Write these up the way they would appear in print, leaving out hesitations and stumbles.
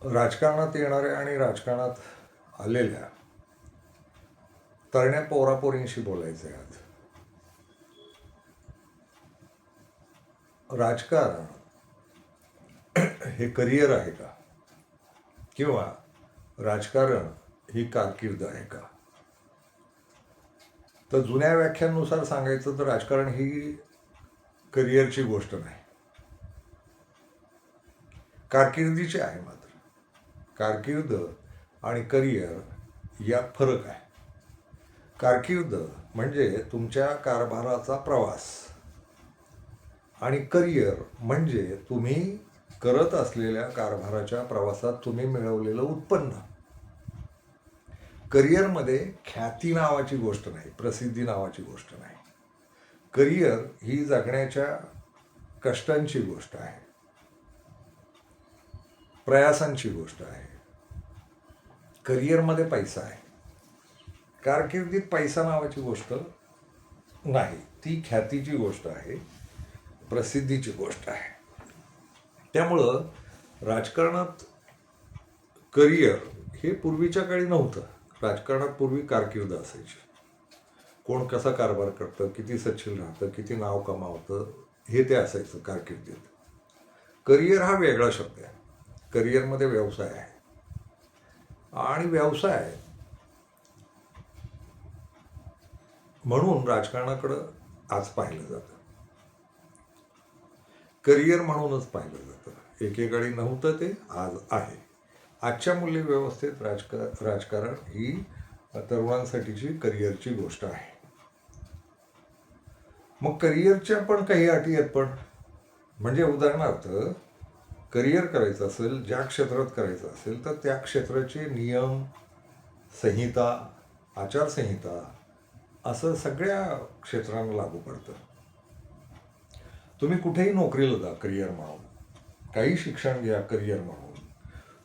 राजकारणात येणाऱ्या आणि राजकारणात आलेल्या तरण्या पोरापोरींशी बोलायचं आहे आज. राजकारण हे करिअर आहे का, किंवा राजकारण ही कारकीर्द आहे का? तर जुन्या व्याख्यानुसार सांगायचं तर राजकारण ही करिअरची गोष्ट नाही, कारकिर्दीची आहे. मात्र कारकीर्द आणि करिअर यात फरक आहे. कारकीर्द म्हणजे तुमच्या कारभाराचा प्रवास, आणि करिअर म्हणजे तुम्ही करत असलेल्या कारभाराच्या प्रवासात तुम्ही मिळवलेलं उत्पन्न. करिअरमध्ये ख्याती नावाची गोष्ट नाही, प्रसिद्धी नावाची गोष्ट नाही. करिअर ही जगण्याच्या कष्टांची गोष्ट आहे, प्रयासांची गोष्ट आहे. करिअरमध्ये पैसा आहे, कारकिर्दीत पैसा नावाची गोष्ट नाही. ती ख्यातीची गोष्ट आहे, प्रसिद्धीची गोष्ट आहे. त्यामुळं राजकारणात करिअर हे पूर्वीच्या काळी नव्हतं. राजकारणात पूर्वी कारकीर्द असायची. कोण कसा कारभार करतं, किती सच्छील राहतं, किती नाव कमावतं, हे ते असायचं कारकिर्दीत. करिअर हा वेगळा शब्द आहे. करिअरमध्ये व्यवसाय आहे, आणि व्यवसाय म्हणून राजकारणाकडं आज पाहिलं जातं. करिअर म्हणूनच पाहिलं जातं. एकेकाळी नव्हतं, ते आज आहे. आजच्या मूल्य व्यवस्थेत राजकारण ही तरुणांसाठीची करिअरची गोष्ट आहे. मग करिअरच्या पण काही अटी आहेत. पण म्हणजे उदाहरणार्थ करिअर करायचं असेल, ज्या क्षेत्रात करायचं असेल, तर त्या क्षेत्राचे नियम, संहिता, आचारसंहिता असं सगळ्या क्षेत्रांना लागू पडतं. तुम्ही कुठेही नोकरीला जा करिअर म्हणून, काही शिक्षण घ्या करिअर म्हणून,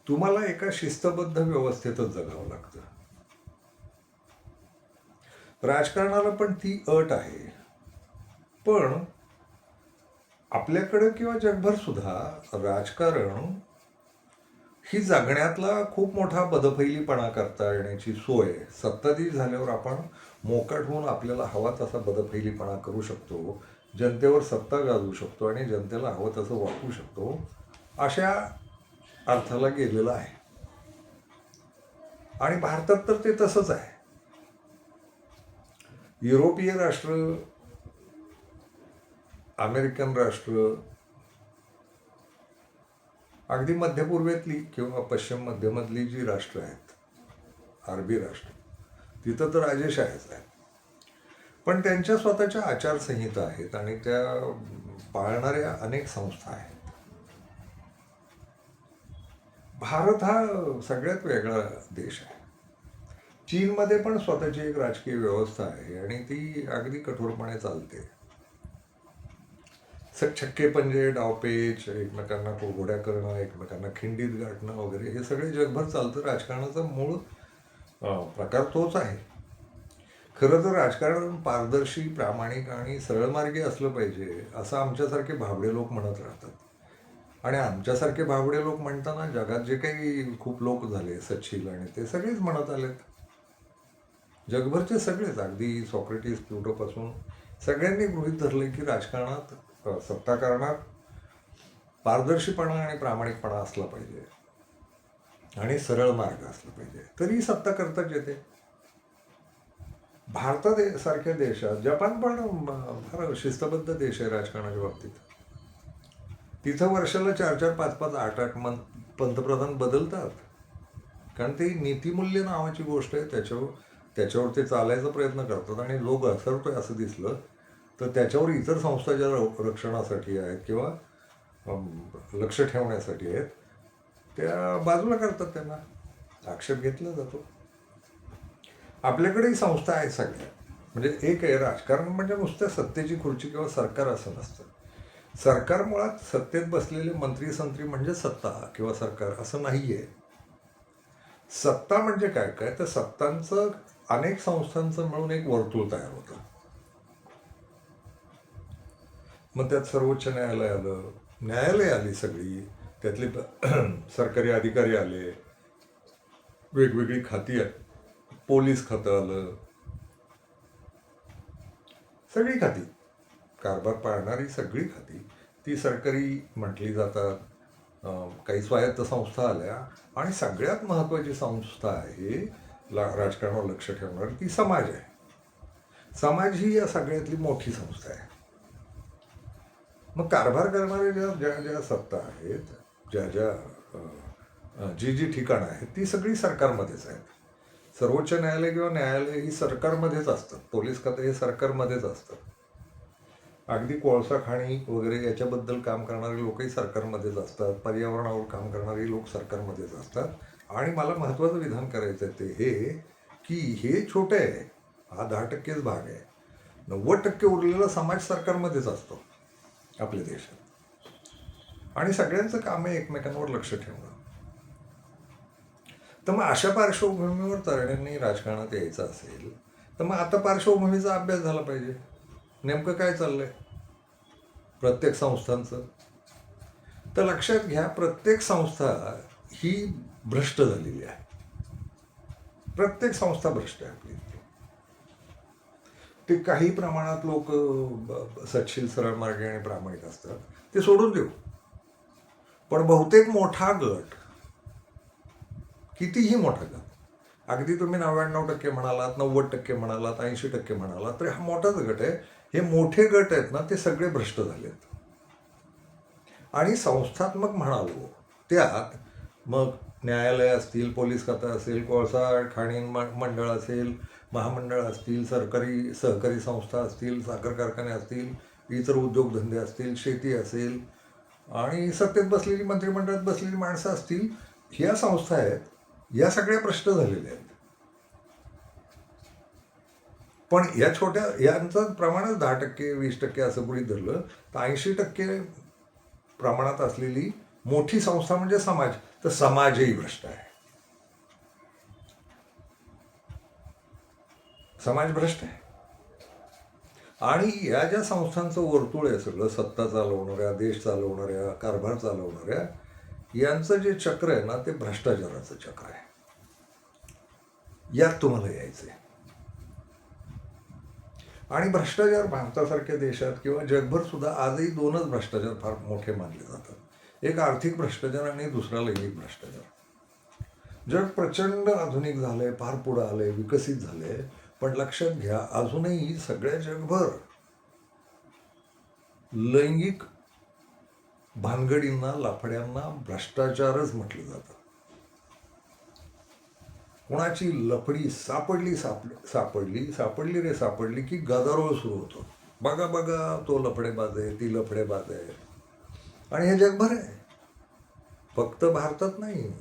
तुम्हाला एका शिस्तबद्ध व्यवस्थेतच जगावं लागतं. राजकारणाला पण ती अट आहे. पण आपल्याकडं किंवा जगभर सुद्धा राजकारण ही जगण्यातला खूप मोठा बदफैलीपणा करता येण्याची सोय. सत्ताधीश झाल्यावर आपण मोकाट होऊन आपल्याला हवा तसा बदफैलीपणा करू शकतो, जनतेवर सत्ता गाजवू शकतो आणि जनतेला हवं तसं वापरू शकतो, अशा अर्थाला गेलेलं आहे. आणि भारतात तर ते तसंच आहे. युरोपीय राष्ट्र, अमेरिकन राष्ट्र, अगदी मध्यपूर्वेतली किंवा पश्चिम मध्यमधली जी राष्ट्र आहेत, अरबी राष्ट्र, तिथं तर राजेशाहीच आहे. पण त्यांच्या स्वतःच्या आचारसंहिता आहेत आणि त्या पाळणाऱ्या अनेक संस्था आहेत. भारत हा सगळ्यात वेगळा देश आहे. चीनमध्ये पण स्वतःची एक राजकीय व्यवस्था आहे आणि ती अगदी कठोरपणे चालते. छक्के पंजे, डावपेच, एकमेकांना कुरघोड्या करणं, एकमेकांना खिंडीत गाठणं वगैरे, हे सगळे जगभर चालतं. राजकारणाचा मूळ प्रकार तोच आहे. खरं तर राजकारण पारदर्शी, प्रामाणिक आणि सरळमार्गी असलं पाहिजे, असं आमच्यासारखे भाबडे लोक म्हणत राहतात. आणि आमच्यासारखे भाबडे लोक म्हणताना जगात जे काही खूप लोक झाले सच्छील, आणि ते सगळेच म्हणत आलेत. जगभरचे सगळेच, अगदी सॉक्रेटिस, प्लुटोपासून सगळ्यांनी गृहीत धरले की राजकारणात, सत्ताकारणात पारदर्शीपणा आणि प्रामाणिकपणा असला पाहिजे आणि सरळ मार्ग असला पाहिजे, तरी सत्ता करताच येते. भारतात सारख्या देशात, जपान पण फार शिस्तबद्ध देश आहे राजकारणाच्या बाबतीत. तिथं वर्षाला 4-4, 5-5, 8-8 पंतप्रधान बदलतात, कारण ती नीतिमूल्य नावाची गोष्ट आहे. त्याच्यावर ते चालायचा प्रयत्न करतात, आणि लोक घसरतोय असं दिसलं तर त्याच्यावर इतर संस्था ज्या रक्षणासाठी आहेत किंवा लक्ष ठेवण्यासाठी आहेत, त्या बाजूला करतात, त्यांना आक्षेप घेतला जातो. आपल्याकडेही संस्था आहेत सगळ्या. म्हणजे एक आहे, राजकारण म्हणजे नुसत्या सत्तेची खुर्ची किंवा सरकार असं नसतं. सरकार मुळात सत्तेत बसलेले मंत्री संत्री म्हणजे सत्ता किंवा सरकार असं नाही आहे. सत्ता म्हणजे काय काय तर सत्तांचं, अनेक संस्थांचं मिळून एक वर्तुळ तयार होतं. मग त्यात सर्वोच्च न्यायालय आलं, न्यायालय आली सगळी, त्यातले सरकारी अधिकारी आले, वेगवेगळी खाती आली, पोलीस खातं आलं, सगळी खाती, कारभार पाळणारी सगळी खाती ती सरकारी म्हटली जातात. काही स्वायत्त संस्था आल्या आणि सगळ्यात महत्त्वाची संस्था आहे राजकारणावर लक्ष ठेवणारी ती समाज आहे. समाज ही या सगळ्यातली मोठी संस्था आहे. मग कारभार करणारे ज्या ज्या सत्ता आहेत, जी ठिकाणं आहेत ती सगळी सरकारमध्येच आहेत. सर्वोच्च न्यायालय किंवा न्यायालय ही सरकारमध्येच असतात. पोलीस खातं हे सरकारमध्येच असतं. अगदी कोळसा खाणी वगैरे याच्याबद्दल काम करणारे लोकही सरकारमध्येच असतात. पर्यावरणावर काम करणारे लोक सरकारमध्येच असतात. आणि मला महत्त्वाचं विधान करायचं आहे ते हे की हे छोटे आहे, हा 10%च भाग आहे. 90% उरलेला समाज सरकारमध्येच असतो आपल्या देशात. आणि सगळ्यांचं काम आहे एकमेकांवर लक्ष ठेवणं. तर मग अशा पार्श्वभूमीवर तरुणांनी राजकारणात यायचं असेल तर मग आता पार्श्वभूमीचा अभ्यास झाला पाहिजे. नेमकं काय चाललंय प्रत्येक संस्थांचं. तर लक्षात घ्या, प्रत्येक संस्था ही भ्रष्ट झालेली आहे. प्रत्येक संस्था भ्रष्ट आहे आपली. ते काही प्रमाणात लोक सच्छील सरळ मार्गे आणि प्रामाणिक असतात, ते सोडून देऊ. पण बहुतेक मोठा गट, कितीही मोठा गट, अगदी तुम्ही 99% म्हणालात, 90% म्हणालात, 80% म्हणालात, तर हा मोठाच गट आहे. हे मोठे गट आहेत ना, ते सगळे भ्रष्ट झालेत. आणि संस्थात्मक म्हणालो त्यात मग न्यायालय असतील, पोलीस खातं असेल, कोळसा खाणी मंडळ असेल, महामंडळ असतील, सहकारी संस्था असतील, साखर कारखाने असतील, इतर उद्योगधंदे असतील, शेती असेल, आणि सत्तेत बसलेली, मंत्रिमंडळात बसलेली माणसं असतील, ह्या संस्था आहेत, या सगळ्या भ्रष्ट झालेल्या आहेत. पण या छोट्या यांचं प्रमाणच 10%, 20% असं गृहीत धरलं तर 80% प्रमाणात असलेली मोठी संस्था म्हणजे समाज, तर समाजही भ्रष्ट आहे. समाज भ्रष्ट आहे. आणि या ज्या संस्थांचं वर्तुळ आहे सगळं, सत्ता चालवणाऱ्या, देश चालवणाऱ्या, कारभार चालवणाऱ्या, यांचं जे चक्र आहे ना, ते भ्रष्टाचाराचं चक्र आहे. यात तुम्हाला यायचं आहे. आणि भ्रष्टाचार भारतासारख्या देशात किंवा जगभर सुद्धा आजही दोनच भ्रष्टाचार फार मोठे मानले जातात. एक आर्थिक भ्रष्टाचार आणि दुसरा लैंगिक भ्रष्टाचार. जग प्रचंड आधुनिक झालंय, फार पुढं आलंय, विकसित झालंय, पण लक्षात घ्या, अजूनही सगळ्या जगभर लैंगिक भानगडींना, लफड्यांना भ्रष्टाचारच म्हटलं जातं. कोणाची लफडी सापडली की गदारोळ सुरू होतो. बघा बघा, तो लफडेबाज आहे, ती लफडेबाज आहे. आणि हे जगभर आहे, फक्त भारतात नाही.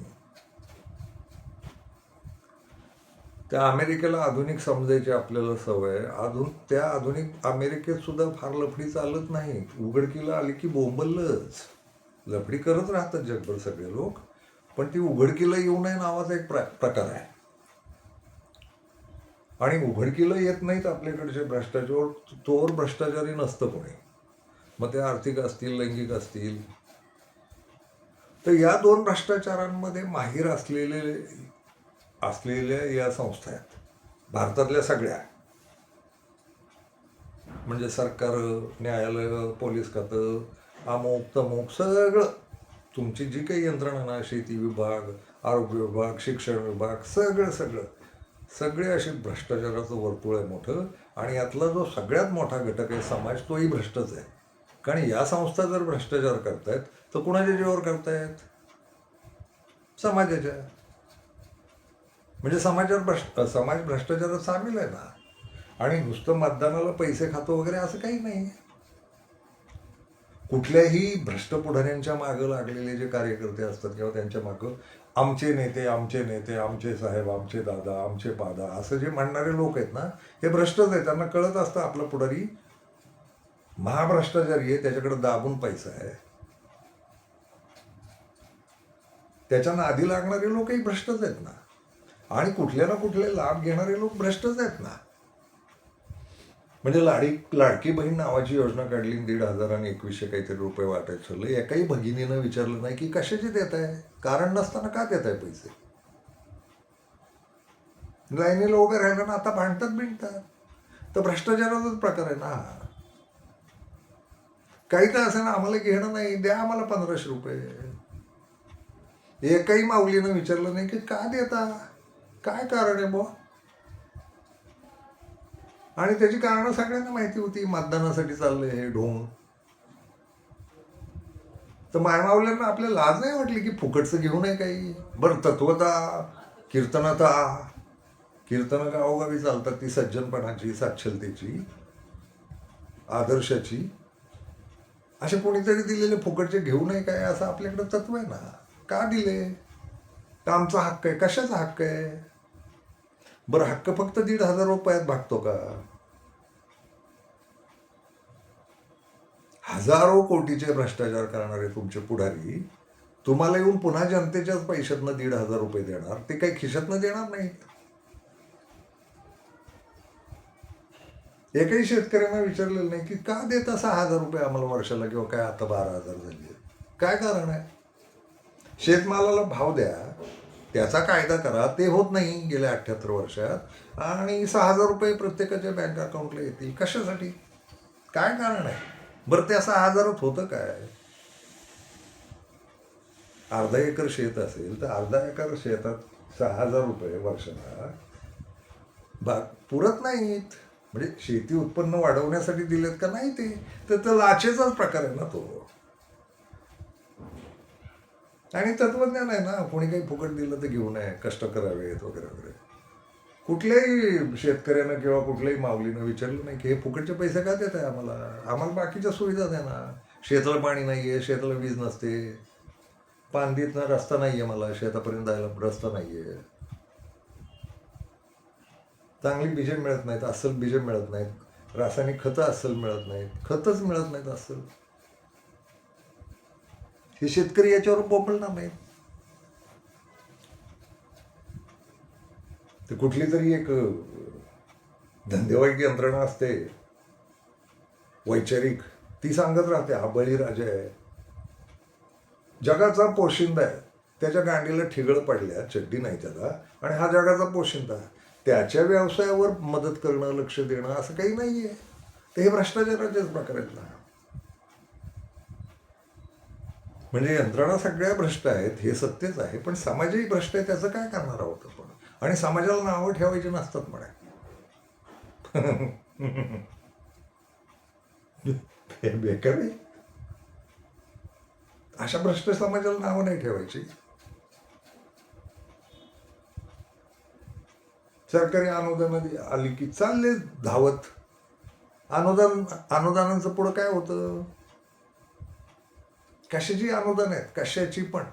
त्या अमेरिकेला आधुनिक समजायची आपल्याला सवय, त्या आधुनिक अमेरिकेत सुद्धा फार लफडी चालत नाही. उघडकीला आली की बोंबलच. लफडी करत राहतात जगभर सगळे लोक, पण ती उघडकीला येऊ नये नावाचा एक प्रकार आहे. आणि उघडकीला येत नाहीत आपल्याकडचे भ्रष्टाचार, तोवर भ्रष्टाचारी नसतं कोणी. मग ते आर्थिक असतील, लैंगिक असतील. तर या दोन भ्रष्टाचारांमध्ये माहीर असलेल्या या संस्था आहेत भारतातल्या सगळ्या. म्हणजे सरकार, न्यायालय, पोलीस खातं, अमुक तमुक सगळं, तुमची जी काही यंत्रणा ना, शेती विभाग, आरोग्य विभाग, शिक्षण विभाग, सगळे असे भ्रष्टाचाराचं वर्तुळ आहे मोठं. आणि यातला जो सगळ्यात मोठा घटक आहे समाज, तोही भ्रष्टच आहे. कारण या संस्था जर भ्रष्टाचार करतायत तर कुणाच्या जीवावर करतायत? समाजाच्या. म्हणजे समाज भ्रष्टाचारात सामील आहे ना. आणि नुसतं मतदानाला पैसे खातो वगैरे असं काही नाही. कुठल्याही भ्रष्ट पुढाऱ्यांच्या मागं लागलेले जे कार्यकर्ते असतात किंवा त्यांच्या मागं आमचे नेते, आमचे साहेब, आमचे दादा, आमचे पादा असं जे म्हणणारे लोक आहेत ना, हे भ्रष्टच आहेत. त्यांना कळत असतं आपला पुढारी महाभ्रष्टाचारी आहे, त्याच्याकडे दाबून पैसा आहे. त्याच्या नादी लागणारे लोकही भ्रष्टच आहेत ना. आणि कुठले ना कुठले लाभ घेणारे लोक भ्रष्टच आहेत ना. म्हणजे लाडकी बहीण नावाची योजना काढली, 1,500 आणि 2,100 काहीतरी रुपये वाटायचं ठरलं. एकाही भगिनीनं विचारलं नाही की कशाचे देत आहे, कारण नसताना का देत आहे पैसे. लाईनीला उभे राहिलं ना, आता भांडतात बिणतात. तर भ्रष्टाचाराचाच प्रकार आहे ना. काही तर असं ना, आम्हाला घेणं नाही, द्या आम्हाला 1,500 रुपये. एकही माऊलीनं विचारलं नाही की का देता, काय कारण आहे बुवा. आणि त्याची कारणं सगळ्यांना माहिती होती. मतदानासाठी चाललंय हे ढोंग. तर मायमावल्यांना आपल्या लाज नाही वाटली की फुकटचं घेऊ नये काही. बरं, तत्वता कीर्तनता कीर्तनं गावोगावी चालतात, ती सज्जनपणाची, साक्षरतेची, आदर्शाची. असे कोणीतरी दिलेले फुकटचे घेऊ नये काय, असं आपल्याकडे तत्व आहे ना. का दिले, तर आमचा हक्क आहे. कशाचा हक्क आहे. बरं, हक्क फक्त 1,500 रुपयात भागतो का. हजारो कोटीचे भ्रष्टाचार करणारे तुमचे पुढारी तुम्हाला येऊन पुन्हा जनतेच्याच पैशातनं 1,500 रुपये देणार. ते काही खिशातनं देणार नाहीत. एकही शेतकऱ्यांना विचारलेलं नाही की का देता 6,000 रुपये आम्हाला वर्षाला, किंवा काय आता 12,000 झाली, काय कारण आहे. शेतमालाला भाव द्या, त्याचा कायदा करा. ते होत नाही गेल्या 78 वर्षात. आणि 6,000 रुपये प्रत्येकाच्या बँक अकाउंटला येतील. कशासाठी, काय कारण आहे. बरं, त्या 6,000 होतं काय. अर्धा एकर शेत असेल तर अर्धा एकर शेतात 6,000 रुपये वर्षाला पुरत नाहीत. म्हणजे शेती उत्पन्न वाढवण्यासाठी दिलेत का नाही, ते लाचेचाच प्रकार आहे ना तो. आणि तत्वज्ञान आहे ना, कोणी काही फुकट दिलं तर घेऊ नये, कष्ट करावेत वगैरे वगैरे. कुठल्याही शेतकऱ्यानं किंवा कुठल्याही माऊलीनं विचारलं नाही की हे फुकटचे पैसे का देत आहे आम्हाला, आम्हाला बाकीच्या सुविधा द्या ना. शेताला पाणी नाही आहे, शेताला वीज नसते, पानदीतनं रस्ता नाही आहे, मला शेतापर्यंत जायला रस्ता नाही आहे, चांगली बीजे मिळत नाहीत, अस्सल बीजे मिळत नाहीत, रासायनिक खतं अस्सल मिळत नाहीत, खतच मिळत नाहीत अस्सल. हे शेतकरी याच्यावर बोंबलणार नाहीत. ते कुठली तरी एक धंदेवाईक यंत्रणा असते वैचारिक, ती सांगत राहते हा बळीराजा आहे, जगाचा पोशिंदा आहे, त्याच्या गांडीला ठिगळ पडल्या, चड्डी नाही त्याला, आणि हा जगाचा पोशिंदा, त्याच्या व्यवसायावर मदत करणं, लक्ष देणं असं काही नाही आहे. तर हे भ्रष्टाचाराचेच प्रकार आहेत ना. म्हणजे यंत्रणा सगळ्या भ्रष्ट आहेत हे सत्यच आहे, पण समाजही भ्रष्ट आहे, त्याचं काय करणार आहोत आपण. आणि समाजाला नावं ठेवायची नसतात म्हणा. बेकार आहे. अशा भ्रष्ट समाजाला नावं नाही ठेवायची. सरकारी अनुदान आली की चालले धावत. अनुदानांचं पुढं काय होतं. कशाची अनुदान आहेत, कशाची पण.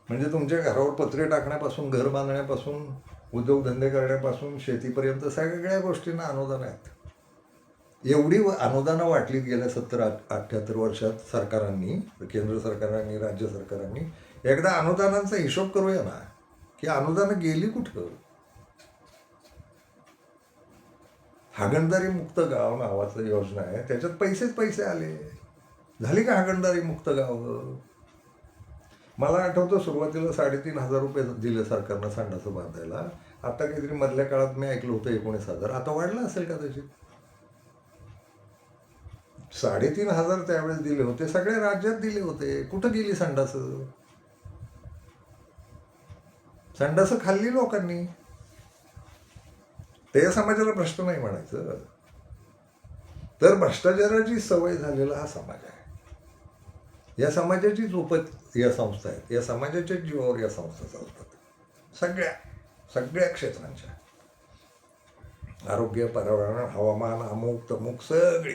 म्हणजे तुमच्या घरावर पत्रे टाकण्यापासून, घर बांधण्यापासून, उद्योगधंदे करण्यापासून, शेतीपर्यंत सगळ्या गोष्टींना अनुदान आहेत. एवढी अनुदानं वाटलीत गेल्या 70-78 वर्षात सरकारांनी, केंद्र सरकारांनी, राज्य सरकारांनी. एकदा अनुदानांचा हिशोब करूया ना, की अनुदानं गेली कुठं. हागणदारी मुक्त गाव नावाचं योजना आहे, त्याच्यात पैसेच पैसे आले. झाली का हागणदारी मुक्त गाव. मला आठवतं सुरुवातीला 3,500 रुपये दिले सरकारनं संडासं बांधायला. आता काहीतरी मधल्या काळात मी ऐकलं होतं 19,000. आता वाढलं असेल कदाचित. 3,500 त्यावेळेस दिले होते, सगळ्या राज्यात दिले होते. कुठं गेली संडासं. संडासं खाल्ली लोकांनी. ते समाजाला भ्रष्ट नाही म्हणायचं. तर भ्रष्टाचाराची सवय झालेला हा समाज आहे. या समाजाची झोपत या संस्था आहेत. या समाजाच्या जीवावर या संस्था चालतात. सगळ्या क्षेत्रांच्या. आरोग्य, पर्यावरण, हवामान, अमुक तमुक सगळी.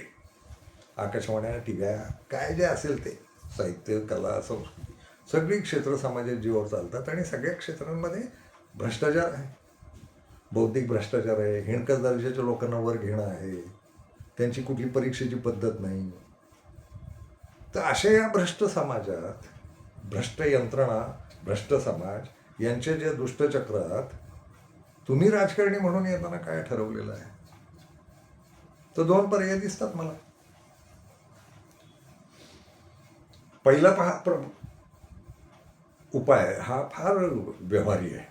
आकाशवाण्या, टीव्या, काय जे असेल ते, साहित्य, कला, संस्कृती, सगळी क्षेत्र समाजाच्या जीवावर चालतात. आणि सगळ्या क्षेत्रांमध्ये भ्रष्टाचार आहे. बौद्धिक भ्रष्टाचार आहे. हिणकस दर्जाच्या लोकांना वर घेणं आहे. त्यांची कुठली परीक्षेची पद्धत नाही. तर अशा या भ्रष्ट समाजात, भ्रष्ट यंत्रणा, भ्रष्ट समाज यांच्या ज्या दुष्टचक्रात तुम्ही राजकारणी म्हणून येताना काय ठरवलेलं आहे. तर दोन पर्याय दिसतात मला. पहिला उपाय हा फार व्यवहारी आहे.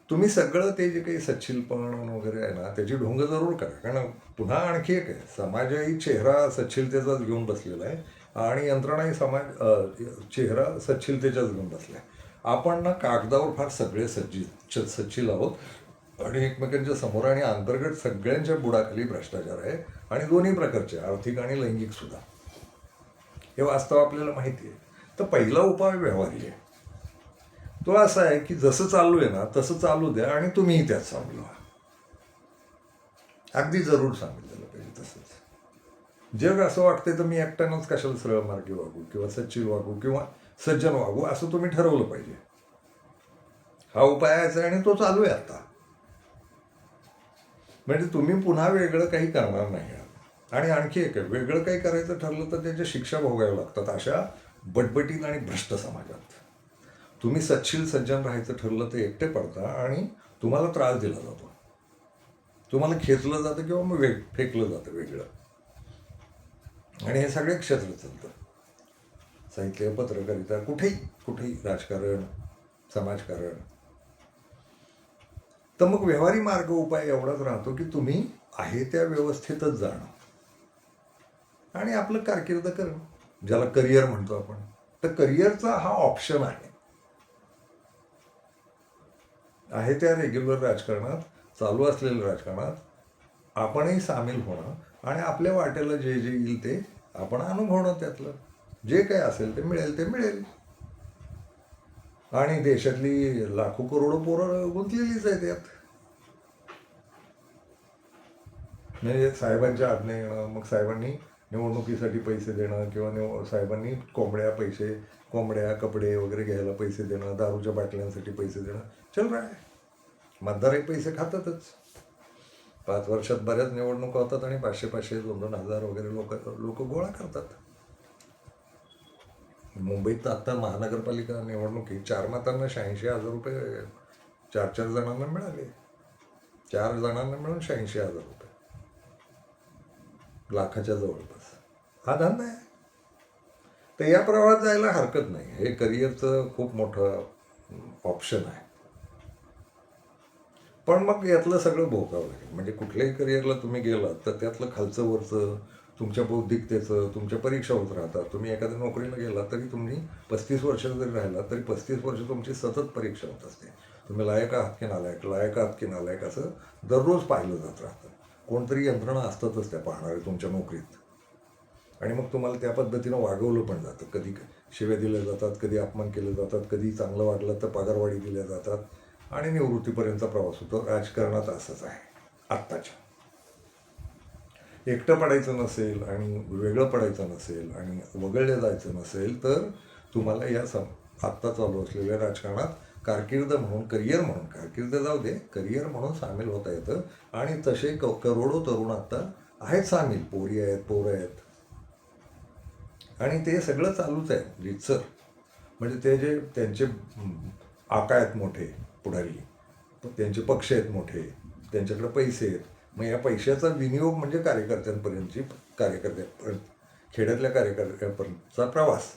तुम्ही सगळं ते जे काही सच्छिलपण वगैरे आहे ना, त्याची ढोंग जरूर करा. कारण पुन्हा आणखी एक आहे, समाजही चेहरा सच्छिलतेचाच घेऊन बसलेला आहे आणि यंत्रणाही चेहरा सच्छिलतेच्याच घेऊन बसल्या. आपण ना कागदावर फार सगळे सच्छिल आहोत आणि एकमेकांच्या समोर आणि अंतर्गत सगळ्यांच्या बुडाखाली भ्रष्टाचार आहे आणि दोन्ही प्रकारचे, आर्थिक आणि लैंगिक सुद्धा. हे वास्तव आपल्याला माहिती आहे. तर पहिला उपाय व्यवहारी आहे. तो असा आहे की जसं चालू आहे ना तसं चालू द्या आणि तुम्हीही त्यात सामील व्हा. अगदी जरूर सामील झालं पाहिजे तसंच. जग असं वाटतंय तर मी एकट्यानंच कशाला सरळ मार्गी वागू किंवा सच्चिल वागू किंवा सज्जन वागू, असं तुम्ही ठरवलं पाहिजे. हा उपाय आहे आणि तो चालू आहे आता. म्हणजे तुम्ही पुन्हा वेगळं काही करणार नाही. आणि आणखी एक आहे, वेगळं काही करायचं ठरलं तर त्याच्या शिक्षा भोगाव्या लागतात अशा बटबटीत आणि भ्रष्ट समाजात. तुम्ही सच्छील सज्जन राहायचं ठरलं तर एकटे पडता आणि तुम्हाला त्रास दिला जातो, तुम्हाला खेचलं जातं किंवा मग फेकलं जातं वेगळं. आणि हे सगळे क्षेत्र चालतं, साहित्य, पत्रकारिता, कुठेही राजकारण, समाजकारण. तर मग व्यवहारी मार्ग उपाय एवढाच राहतो की तुम्ही आहे त्या व्यवस्थेतच जाणं आणि आपलं कारकीर्द करणं, ज्याला करिअर म्हणतो आपण. तर करिअरचा हा ऑप्शन आहे त्या रेग्युलर राजकारणात, चालू असलेल्या राजकारणात आपणही सामील होणं आणि आपल्या वाटेला जे येईल ते आपण अनुभवणं. त्यातलं जे काही असेल ते मिळेल. आणि देशातली लाखो करोडो पोरं गुंतलेलीच आहे त्यात. म्हणजे साहेबांच्या आज्ञा येणं, मग साहेबांनी निवडणुकीसाठी पैसे देणं किंवा साहेबांनी कोंबड्या कपडे वगैरे घ्यायला पैसे देणं, दारूच्या बाटल्यांसाठी पैसे देणं चल रहा है. मतदारही पैसे खातातच. 5 वर्षात बऱ्याच निवडणुका होतात आणि 500-500, 2,000 वगैरे लोक गोळा करतात. मुंबईत आता महानगरपालिका निवडणुकीत 4 मतांना 86,000 रुपये 4 जणांना मिळाले. 4 जणांना मिळून 86,000 रुपये, लाखाच्या जवळपास. हा धंदा आहे. तर या प्रवाहात जायला हरकत नाही. हे करिअरचं खूप मोठं ऑप्शन आहे. पण मग यातलं सगळं भोगावं लागेल. म्हणजे कुठल्याही करिअरला तुम्ही गेलात तर त्यातलं खालचं वरचं, तुमच्या बौद्धिकतेचं, तुमच्या परीक्षा होत राहतात. तुम्ही एखाद्या नोकरीला गेलात तरी तुम्ही 35 वर्ष जरी राहिलात तरी 35 वर्ष तुमची सतत परीक्षा होत असते. तुम्ही लायक आहात की नालायक असं दररोज पाहिलं जात राहतं. कोणतरी यंत्रणा असतातच त्या पाहणारे तुमच्या नोकरीत. आणि मग तुम्हाला त्या पद्धतीनं वागवलं पण जातं. कधी शिव्या दिल्या जातात, कधी अपमान केले जातात, कधी चांगलं वागलं तर पगारवाढी दिल्या जातात आणि निवृत्तीपर्यंतचा प्रवास होतो. राजकारणात असंच आहे आत्ताच्या. एकटं पडायचं नसेल आणि वेगळं पडायचं नसेल आणि वगळलं जायचं नसेल तर तुम्हाला या आत्ता चालू असलेल्या राजकारणात कारकीर्द म्हणून, कारकीर्द जाऊ दे, करिअर म्हणून सामील होता येतं. आणि तसे करोडो तरुण आत्ता आहेत सामील. पोरी आहेत, पोरं आहेत आणि ते सगळं चालूच आहे रीतसर. म्हणजे ते जे त्यांचे आका आहेत मोठे पुढारी, त्यांचे पक्ष आहेत मोठे, त्यांच्याकडे पैसे आहेत. मग या पैशाचा विनियोग म्हणजे खेड्यातल्या कार्यकर्त्यांपर्यंतचा प्रवास.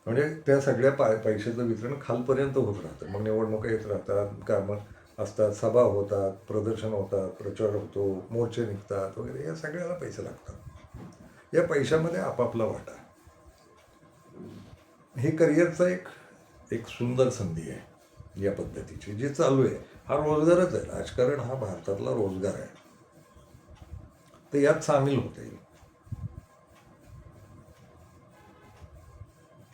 म्हणजे त्या सगळ्या पैशाचं वितरण खालपर्यंत होत राहतं. मग निवडणुका येत राहतात, कामं असतात, सभा होतात, प्रदर्शन होतात, प्रचार होतो, मोर्चे निघतात वगैरे. या सगळ्याला पैसे लागतात. या पैशामध्ये आपापला वाटा. हे करिअरचं एक सुंदर संधी आहे या पद्धतीची, जी चालू आहे. हा रोजगारच आहे. राजकारण हा भारतातला रोजगार आहे. तर यात सामील होता येईल.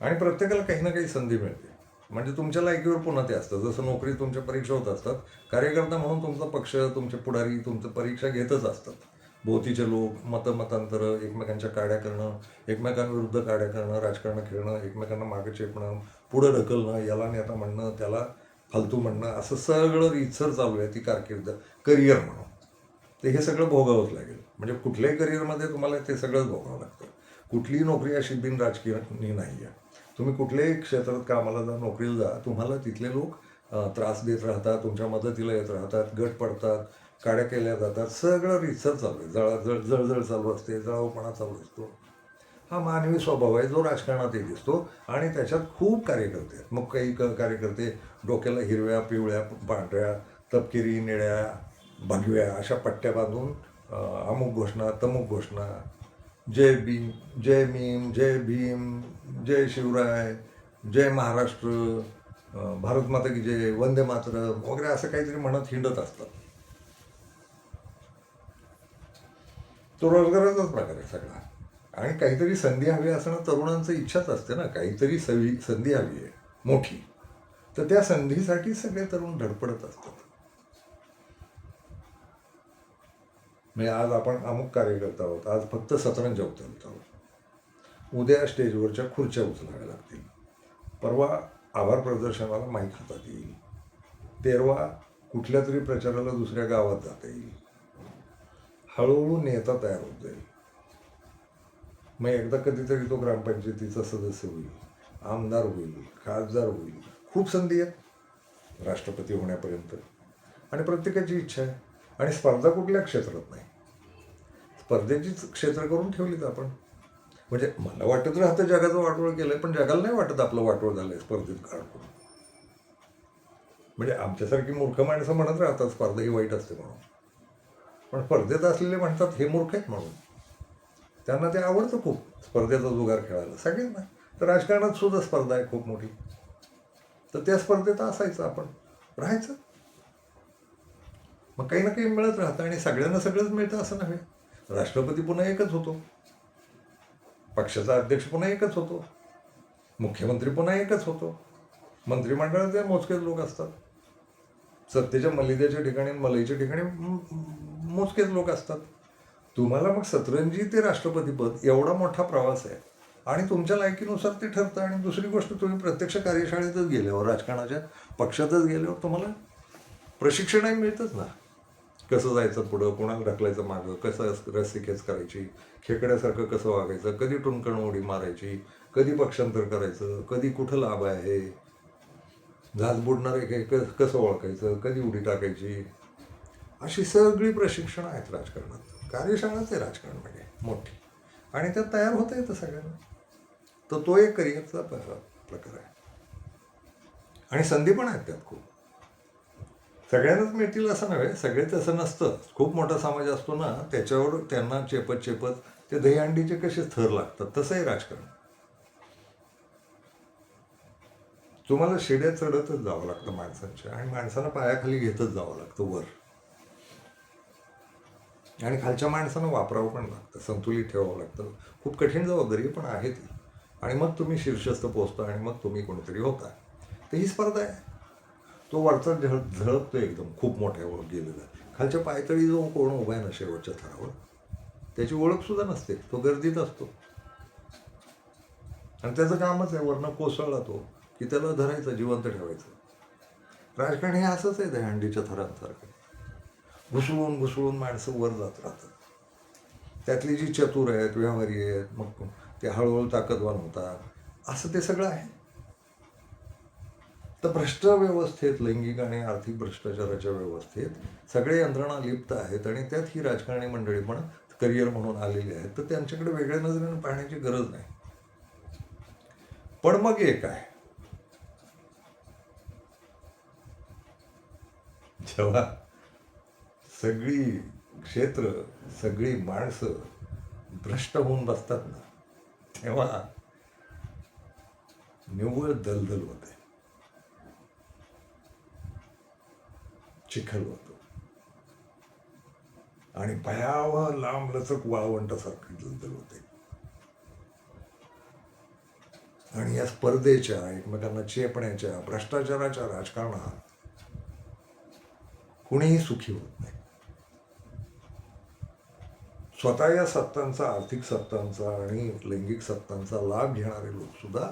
आणि प्रत्येकाला काही ना काही संधी मिळते. म्हणजे तुमच्या लायकीवर पुन्हा ते असतं. जसं नोकरी तुमच्या परीक्षा होत असतात, कार्यकर्ता म्हणून तुमचा पक्ष, तुमचे पुढारी तुमचं परीक्षा घेतच असतात. भोवतीचे लोक मतांतरं, एकमेकांच्या काड्या करणं, एकमेकांविरुद्ध काड्या करणं, राजकारण खेळणं, एकमेकांना मागे चेपणं, पुढं ढकलणं, याला नेता म्हणणं, त्याला फालतू म्हणणं, असं सगळं रीतसर चालू आहे ती कारकीर्द, करिअर म्हणून. तर हे सगळं भोगावंच लागेल. म्हणजे कुठल्याही करिअरमध्ये तुम्हाला ते सगळंच भोगावं लागतं. कुठलीही नोकरी अशी बिनराजकीय नाही आहे. तुम्ही कुठल्याही क्षेत्रात कामाला जा, नोकरीला जा, तुम्हाला तिथले लोक त्रास देत राहतात, तुमच्या मदतीला येत राहतात, गट पडतात, काड्या केल्या जातात, सगळं रीतसर चालू आहे. जळजळ चालू असते, जळाऊपणा चालू असतो. हा मानवी स्वभाव आहे जो राजकारणातही दिसतो आणि त्याच्यात खूप कार्यकर्ते आहेत. मग काही कार्यकर्ते डोक्याला हिरव्या, पिवळ्या, पांढऱ्या, तपकिरी, निळ्या, भगव्या अशा पट्ट्या बांधून अमुक घोषणा, तमुक घोषणा, जय भीम, जय मीम, जय भीम, जय शिवराय, जय महाराष्ट्र, भारत माता की जय, वंदे मातरम वगैरे असं काहीतरी म्हणत हिंडत असतात. तो रोजगाराचाच प्रकार आहे सगळा. आणि काहीतरी संधी हवी असणं तरुणांचं इच्छाच असते ना, काहीतरी संधी हवी आहे मोठी, तर त्या संधीसाठी सगळे तरुण धडपडत असतात. म्हणजे आज आपण अमुक कार्यकर्ता आहोत, आज फक्त सतरंज उचलत आहोत, उद्या स्टेजवरच्या खुर्च्या उचलाव्या लागतील, परवा आभार प्रदर्शनाला माहीत हातात येईल, तेरवा कुठल्या तरी प्रचाराला दुसऱ्या गावात जाता येईल, हळूहळू नेता तयार होत जाईल. मग एकदा कधीतरी तो ग्रामपंचायतीचा सदस्य होईल, आमदार होईल, खासदार होईल. खूप संधी आहेत राष्ट्रपती होण्यापर्यंत. आणि प्रत्येकाची इच्छा आहे. आणि स्पर्धा कुठल्या क्षेत्रात नाही, स्पर्धेचीच क्षेत्र करून ठेवलीत आपण. म्हणजे मला वाटत राहतं जगाचं वाटोळ केलंय, पण जगाला नाही वाटत आपलं वाटोळ झालंय स्पर्धेत काढून. म्हणजे आमच्यासारखी मूर्ख माणसं म्हणत राहतात स्पर्धा ही वाईट असते म्हणून, पण स्पर्धेत असलेले म्हणतात हे मूर्ख आहेत म्हणून. त्यांना ते आवडतं खूप स्पर्धेचा जुगार खेळायला सगळ्यांना. तर राजकारणात सुद्धा स्पर्धा आहे खूप मोठी, तर त्या स्पर्धेत असायचं आपण, राहायचं. मग काही ना काही मिळत राहतं आणि सगळ्यांना सगळंच मिळतं असं नव्हे. राष्ट्रपती पुन्हा एकच होतो, पक्षाचा अध्यक्ष पुन्हा एकच होतो, मुख्यमंत्री पुन्हा एकच होतो, मंत्रिमंडळाचे मोजकेच लोक असतात, सत्तेच्या मलिदेच्या ठिकाणी मलईच्या ठिकाणी मोजकेच लोक असतात. तुम्हाला मग सतरंजी ते राष्ट्रपतीपद एवढा मोठा प्रवास आहे आणि तुमच्या लायकीनुसार ते ठरतं. आणि दुसरी गोष्ट, तुम्ही प्रत्यक्ष कार्यशाळेतच गेल्यावर, राजकारणाच्या पक्षातच गेल्यावर तुम्हाला प्रशिक्षणही मिळतंच ना. कसं जायचं पुढं, कोणाला ढकलायचं मागं, कसं रस्सीखेच करायची, खेकड्यासारखं कसं वागायचं, कधी टुणकण उडी मारायची, कधी पक्षांतर करायचं, कधी कुठं लाभ आहे, झाज बुडणारे कसं ओळखायचं, कधी उडी टाकायची, अशी सगळी प्रशिक्षणं आहेत राजकारणात. कार्यशाळाच आहे राजकारण म्हणजे मोठी, आणि त्यात तयार होता येतं सगळ्यांना. तर तो एक करिअरचा प्रकार आहे. आणि संधी पण आहेत त्यात खूप. सगळ्यांनाच मिळतील असं नव्हे, सगळे तसं नसतं. खूप मोठा समाज असतो ना, त्याच्यावर त्यांना चेपत ते दहीहंडीचे कसे थर लागतात, तसंही राजकारण. तुम्हाला शिड्या चढतच जावं लागतं माणसांच्या, आणि माणसांना पायाखाली घेतच जावं लागतं वर, आणि खालच्या माणसानं वापरावं पण लागतं, संतुलित ठेवावं लागतं. खूप कठीण जबाबदारी पण आहे ती. आणि मग तुम्ही शीर्षस्थ पोहोचता आणि मग तुम्ही कोणीतरी होता. तर ही स्पर्धा आहे. तो वरचा झळकतो एकदम खूप मोठ्यावर गेलेला, खालच्या पायतळी जो कोण उभा आहे ना शेवटच्या थरावर, त्याची ओळखसुद्धा नसते, तो गर्दीत असतो. आणि त्याचं कामच आहे वरनं कोसळला तो की त्याला धरायचं, जिवंत ठेवायचं. राजकारण हे असंच आहे दहीहंडीच्या थरांसारखं. घुसळून घुसळून माणसं वर जात राहतात. त्यातली जी चतुर आहेत, व्यवहारी आहेत, मग ते हळूहळू ताकदवान होतात, असं ते सगळं आहे. तर भ्रष्ट व्यवस्थेत, लैंगिक आणि आर्थिक भ्रष्टाचाराच्या व्यवस्थेत सगळे यंत्रणा लिप्त आहेत, आणि त्यात ही राजकारणी मंडळी पण करिअर म्हणून आलेली आहेत. तर त्यांच्याकडे वेगळ्या नजरेने पाहण्याची गरज नाही. पण मग एक आहे, जेव्हा सगळी क्षेत्र, सगळी माणसं भ्रष्ट होऊन बसतात ना, तेव्हा निव्वळ दलदल होते, चिखल होतो, आणि भयावह लांब लचक वाळवंटासारखी दलदल होते. आणि या स्पर्धेच्या, एकमेकांना चेपण्याच्या, भ्रष्टाचाराच्या राजकारणात कुणीही सुखी होत नाही. स्वतः या सत्तांचा, आर्थिक सत्तांचा आणि लैंगिक सत्तांचा लाभ घेणारे लोक सुद्धा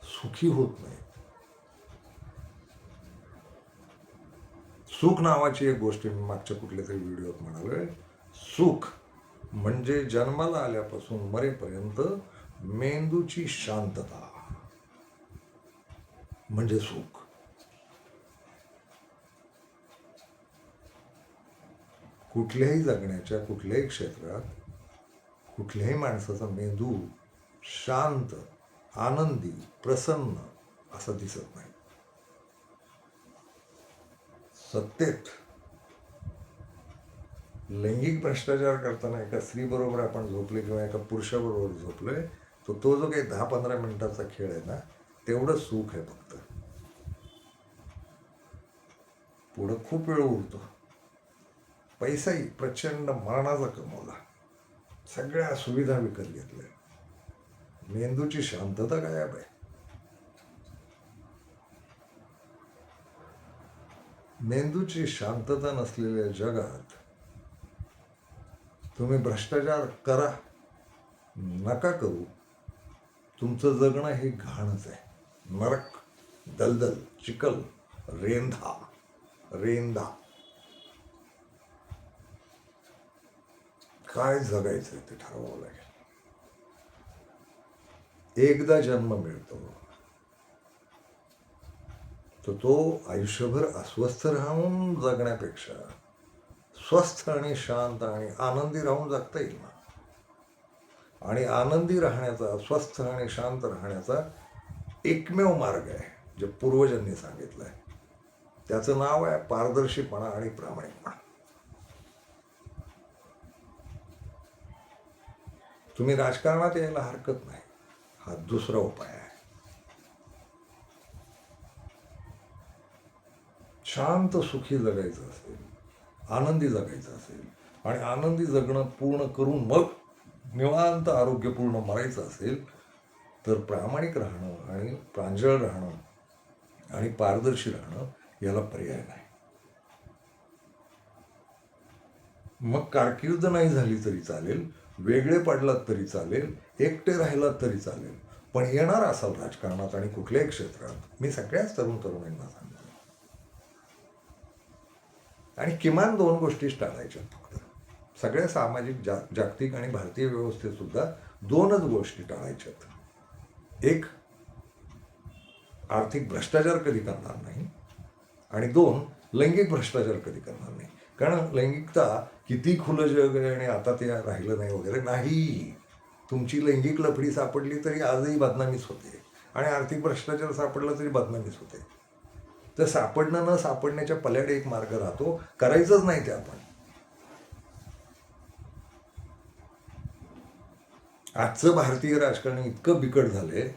सुखी होत नाही. सुख नावाची एक गोष्ट मी मागच्या कुठल्या तरी व्हिडिओत म्हणालोय. सुख म्हणजे जन्माला आल्यापासून मरेपर्यंत मेंदूची शांतता म्हणजे सुख. कुठल्याही जगण्याच्या कुठल्याही क्षेत्रात कुठल्याही माणसाचा मेंदू शांत, आनंदी, प्रसन्न असं दिसत नाही. सत्तेत लैंगिक भ्रष्टाचार करताना एका स्त्रीबरोबर आपण झोपले किंवा एका पुरुषाबरोबर झोपलोय, तो जो काही 10-15 मिनिटाचा खेळ आहे ना, तेवढं सुख आहे फक्त. पुढं खूप वेळ उरतो. पैसाही प्रचंड मरणाचा कमवला, सगळ्या सुविधा विकत घेतल्या, मेंदूची शांतता गायब आहे. मेंदूची शांतता नसलेल्या जगात तुम्ही भ्रष्टाचार करा नका करू, तुमचं जगणं हे घाणच आहे. नरक, दलदल, चिखल, रेंधा. काय जगायचंय ते ठरवावं लागेल. एकदा जन्म मिळतो तर तो आयुष्यभर अस्वस्थ राहून जगण्यापेक्षा स्वस्थ आणि शांत आणि आनंदी राहून जगता येईल ना. आणि आनंदी राहण्याचा, स्वस्थ आणि शांत राहण्याचा एकमेव मार्ग आहे जे पूर्वजांनी सांगितलंय. त्याचं नाव आहे पारदर्शीपणा आणि प्रामाणिकपणा. तुम्ही राजकारणात यायला हरकत नाही, हा दुसरा उपाय आहे. शांत सुखी जगायचं असेल, आनंदी जगायचं असेल आणि आनंदी जगणं पूर्ण करून मग निवांत आरोग्यपूर्ण मरायचं असेल तर प्रामाणिक राहणं आणि प्रांजळ राहणं आणि पारदर्शी राहणं याला पर्याय नाही. मग कारकीर्द नाही झाली तरी चालेल, वेगळे पडलात तरी चालेल, एकटे राहिलात तरी चालेल, पण येणार असाल राजकारणात आणि कुठल्याही क्षेत्रात, मी सगळ्याच तरुणांना सांगतो, आणि किमान 2 गोष्टी टाळायच्या फक्त. सगळ्या सामाजिक जागतिक आणि भारतीय व्यवस्थेत सुद्धा 2च गोष्टी टाळायच्यात. एक, आर्थिक भ्रष्टाचार कधी करणार नाही, आणि 2, लैंगिक भ्रष्टाचार कधी करणार नाही. कारण लैंगिकता किती खुलं जग आहे आणि आता ते राहिलं नाही वगैरे नाही. तुमची लैंगिक लफडी सापडली तरी आजही बदनामीच होते, आणि आर्थिक भ्रष्टाचार सापडला तरी बदनामीच होते. तर सापडणं न सापडण्याच्या पल्याडे एक मार्ग राहतो, करायचंच नाही ते आपण. आजचं भारतीय राजकारण इतकं बिकट झालंय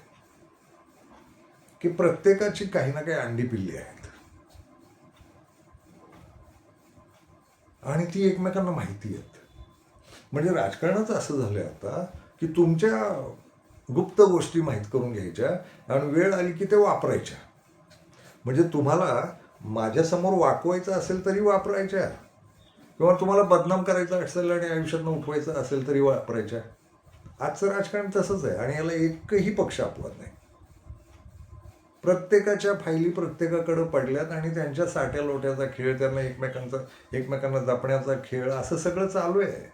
की प्रत्येकाची काही ना काही अंडी पिल्ली आहेत, आणि ती एकमेकांना माहिती आहेत. म्हणजे राजकारणाचं असं झालंय आता की तुमच्या गुप्त गोष्टी माहीत करून घ्यायच्या आणि वेळ आली की ते वापरायच्या. म्हणजे तुम्हाला माझ्यासमोर वाकवायचं असेल तरी वापरायच्या, किंवा तुम्हाला बदनाम करायचं असेल आणि आयुष्यातनं उठवायचं असेल तरी वापरायच्या. आजचं राजकारण तसंच आहे, आणि याला एकही पक्ष अपवाद नाही. प्रत्येकाच्या फायली प्रत्येकाकडे पडल्यात आणि त्यांच्या साठ्या लोट्याचा खेळ, त्यांना एकमेकांना जपण्याचा खेळ, असं सगळं चालू आहे.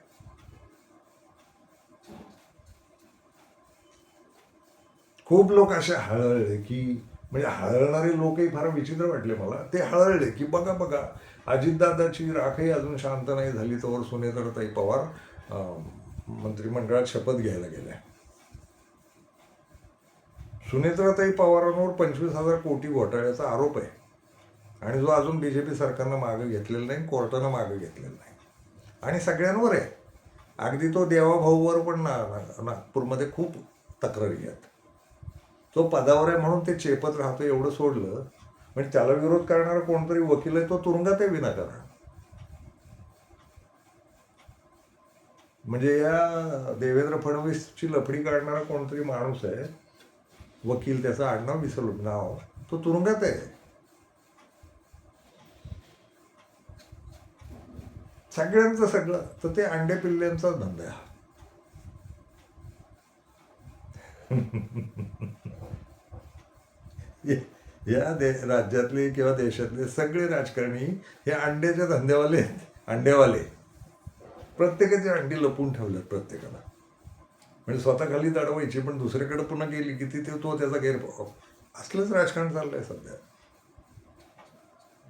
खूप लोक असे हळहळले की, म्हणजे हळहळणारे लोकही फार विचित्र वाटले मला. ते हळहळले की बघा अजितदादाची राखही अजून शांत नाही झाली तोवर सुनेत्राताई पवार मंत्रिमंडळात शपथ घ्यायला गेल्या. सुनेत्राताई पवारांवर 25,000 कोटी घोटाळ्याचा आरोप आहे, आणि जो अजून बीजेपी सरकारनं मागं घेतलेला नाही, कोर्टानं मागं घेतलेला नाही, आणि सगळ्यांवर आहे. अगदी तो देवाभाऊवर पण नागपूरमध्ये खूप तक्रारी आहेत. तो पदावर आहे म्हणून ते चेपत राहतो एवढं सोडलं, म्हणजे त्याला विरोध करणारा कोणतरी वकील आहे तो तुरुंगात आहे विनाकारण. म्हणजे या देवेंद्र फडणवीसची लफडी काढणारा कोणतरी माणूस आहे, वकील, त्याचं आडनाव विसरलं नाव, तो तुरुंगात आहे. सगळ्यांचं सगळं, तर ते अंडे पिल्ल्यांचा धंदा आहे. या राज्यातले किंवा देशातले सगळे राजकारणी हे अंड्याच्या धंद्यावाले आहेत. अंड्यावाले प्रत्येकाची अंडी लपून ठेवल्यात प्रत्येकाला, म्हणजे स्वतः खाली दडवायची, पण दुसरीकडे पुन्हा गेली की तो त्याचा गैरप्रभाव. असलंच राजकारण चाललंय सध्या,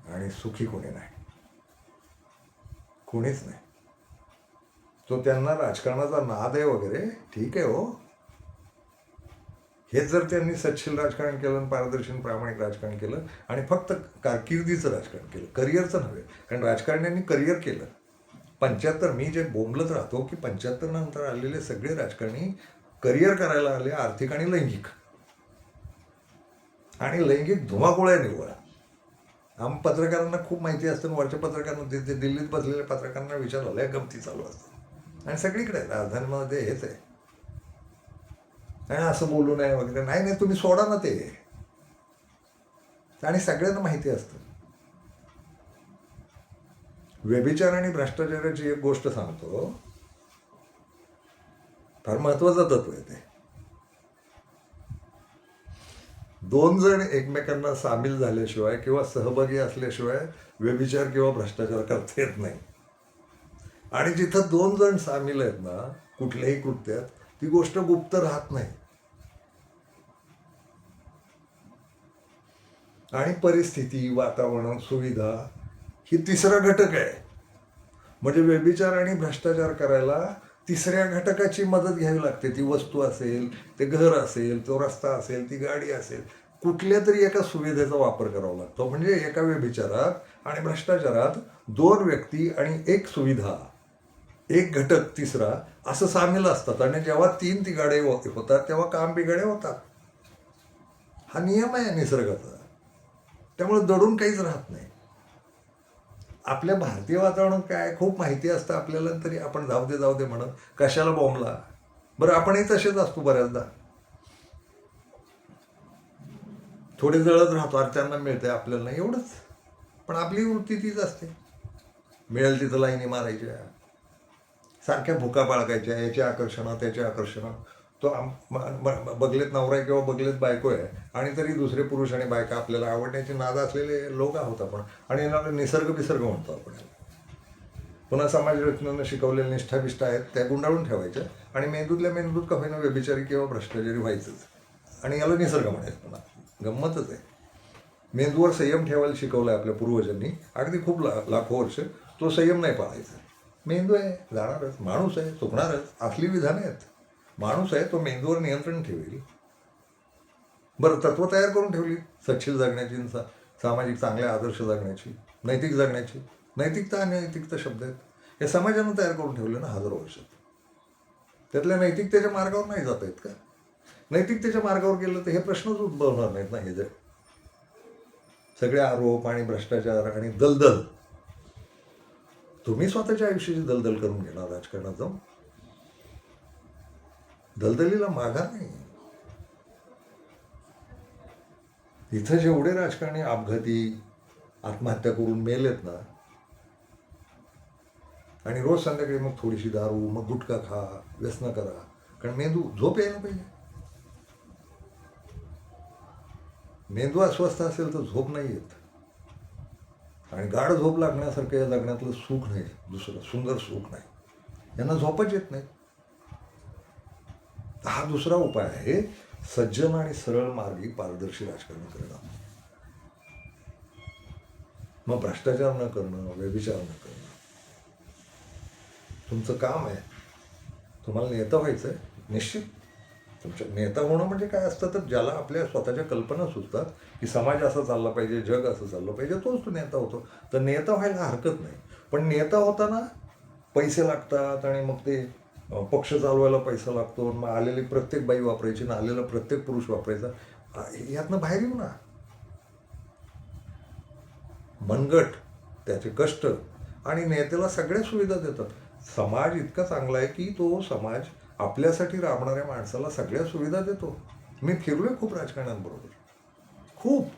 आणि सुखी कोणी नाही. कोणीच नाही. तो त्यांना राजकारणाचा नाद आहे वगैरे, ठीक आहे हो. हेच जर त्यांनी सच्छील राजकारण केलं, पारदर्शी प्रामाणिक राजकारण केलं आणि फक्त कारकिर्दीचं राजकारण केलं, करिअरचं नव्हे. कारण राजकारण्यांनी करिअर केलं. 75 मी जे बोंबलत राहतो की 75 नंतर आलेले सगळे राजकारणी करिअर करायला आले, आर्थिक आणि लैंगिक. आणि लैंगिक धुमाकूळ आहे निव्वळ. पत्रकारांना खूप माहिती असतं. वरच्या पत्रकारांना ते दिल्लीत बसलेल्या पत्रकारांना विचारलं, लय गमती चालू असतात. आणि सगळीकडे राजधानीमध्ये हेच आहे. आणि असं बोलू नये वगैरे. नाही नाही, तुम्ही सोडा ना ते. आणि सगळ्यांना माहिती असतं. व्यभिचार आणि भ्रष्टाचाराची एक गोष्ट सांगतो, फार महत्वाचं तत्व आहे ते. 2 जण एकमेकांना सामील झाल्याशिवाय किंवा सहभागी असल्याशिवाय व्यभिचार किंवा भ्रष्टाचार करता येत नाही. आणि जिथं 2 जण सामील आहेत ना कुठल्याही कृत्यात, ती गोष्ट गुप्त राहत नाही. आणि परिस्थिती, वातावरण, सुविधा ही तिसरा घटक आहे. म्हणजे व्यभिचार आणि भ्रष्टाचार करायला तिसऱ्या घटकाची मदत घ्यावी लागते. ती वस्तू असेल, ते घर असेल, तो रस्ता असेल, ती गाडी असेल, कुठल्या तरी एका सुविधेचा वापर करावा लागतो. म्हणजे एका व्यभिचारात आणि भ्रष्टाचारात 2 व्यक्ती आणि 1 सुविधा, 1 घटक तिसरा असं सामील असतात. आणि जेव्हा 3 तिघाडे होतात तेव्हा काम बिघाडे होतात. हा नियम आहे निसर्गाचा. त्यामुळे दडून काहीच राहत नाही. आपल्या भारतीय वातावरणात काय खूप माहिती असतं आपल्याला, तरी आपण जाऊ दे म्हणत कशाला बॉम्बला. बरं, आपणही तसेच असतो बऱ्याचदा. थोडे जळत राहतो, अर्थांना मिळते आपल्याला नाही एवढंच. पण आपली वृत्ती तीच असते. मिळेल तिथं लाईनी मारायच्या, सारख्या भुका बाळगायच्या, याचे आकर्षण त्याचे आकर्षण. तो बगलेत नवरा आहे किंवा बगलेत बायको आहे आणि तरी दुसरे पुरुष आणि बायका आपल्याला आवडण्याची नाद असलेले लोक आहोत आपण. आणि यांना निसर्ग म्हणतो आपण. पुन्हा समाज रचनेनं शिकवलेल्या निष्ठाबिष्ठा आहेत त्या गुंडाळून ठेवायच्या आणि मेंदूतल्या मेंदूत का होईना व्यभिचारी किंवा भ्रष्टाचारी व्हायचंच. आणि याला निसर्ग म्हणायचं. पुन्हा गंमतच आहे. मेंदूवर संयम ठेवायला शिकवलं आहे आपल्या पूर्वजांनी अगदी खूप लाखो वर्ष. तो संयम नाही पाळायचा. मेंदू आहे, जाणारच. माणूस आहे, चुकणारच. असली विधानं आहेत. माणूस आहे, तो मेंदूवर नियंत्रण ठेवेल. बरं, तत्व तयार करून ठेवली सच्छील जगण्याची, सामाजिक चांगल्या आदर्श जगण्याची, नैतिक जगण्याची. नैतिकता आणि नैतिकता शब्द आहेत. हे समाजानं तयार करून ठेवले ना हजारो वर्षात. त्यातल्या नैतिकतेच्या मार्गावर नाही जाता येत का? नैतिकतेच्या मार्गावर गेलं तर हे प्रश्नच उद्भवणार नाहीत ना. हे जर सगळे आरोप आणि भ्रष्टाचार आणि दलदल, तुम्ही स्वतःच्या आयुष्याची दलदल करून घेणार राजकारणात जाऊन. दलदलीला माघार नाही. इथं जेवढे राजकारणी अपघाती आत्महत्या करून मेलेत ना, आणि रोज संध्याकाळी मग थोडीशी दारू, मग गुटखा खा, व्यसन करा. कारण मेंदू झोप यायला पाहिजे. मेंदू अस्वस्थ असेल तर झोप नाही येत. आणि गाढ झोप लागण्यासारखं या जगण्यातलं सुख नाही, दुसरं सुंदर सुख नाही. यांना झोपच येत नाही. हा दुसरा उपाय आहे, सज्जन आणि सरळ मार्गी पारदर्शी राजकारण करणं. मग भ्रष्टाचार न करणं, व्यभिचार न करणं. तुमचं काम आहे. तुम्हाला नेता व्हायचं आहे, निश्चित. तुमच्या नेता होणं म्हणजे काय असतं तर ज्याला आपल्या स्वतःच्या कल्पना सुचतात की समाज असा चालला पाहिजे, जग असं चाललं पाहिजे, तोच तो नेता होतो. तर नेता व्हायला हरकत नाही. पण नेता होताना पैसे लागतात आणि मग ते पक्ष चालवायला पैसा लागतो. मग आलेली प्रत्येक बाई वापरायची ना आलेला प्रत्येक पुरुष वापरायचा. यातनं बाहेर येऊ ना. मनगट, त्याचे कष्ट, आणि नेत्याला सगळ्या सुविधा देतात. समाज इतका चांगला आहे की तो समाज आपल्यासाठी राबणाऱ्या माणसाला सगळ्या सुविधा देतो. मी फिरलोय खूप राजकारण्यांबरोबर, खूप.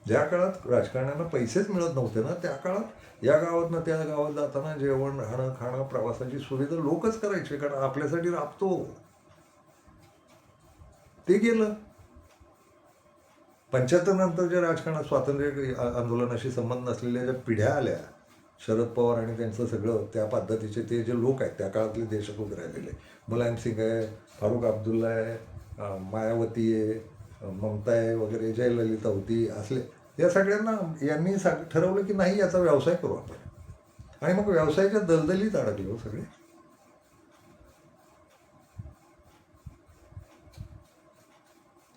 ज्या काळात राजकारण्यांना पैसेच मिळत नव्हते ना, त्या काळात या गावातनं त्या गावात जाताना जेवण, राहणं, खाणं, प्रवासाची सुविधा लोकच करायचे. कारण आपल्यासाठी राबतो. ते गेलं. 75 नंतरच्या राजकारणात स्वातंत्र्य आंदोलनाशी संबंध नसलेल्या ज्या पिढ्या आल्या, शरद पवार आणि त्यांचं सगळं त्या पद्धतीचे ते जे लोक आहेत त्या काळातले देशदूत राहिलेले, मुलायम सिंग आहे, फारुख अब्दुल्ला आहे, मायावती आहे, ममता आहे वगैरे, जयललिता होती, असले या सगळ्यांना यांनी ठरवलं की नाही, याचा व्यवसाय करू आपण. आणि मग व्यवसायाच्या दलदलीत अडकले हो सगळे.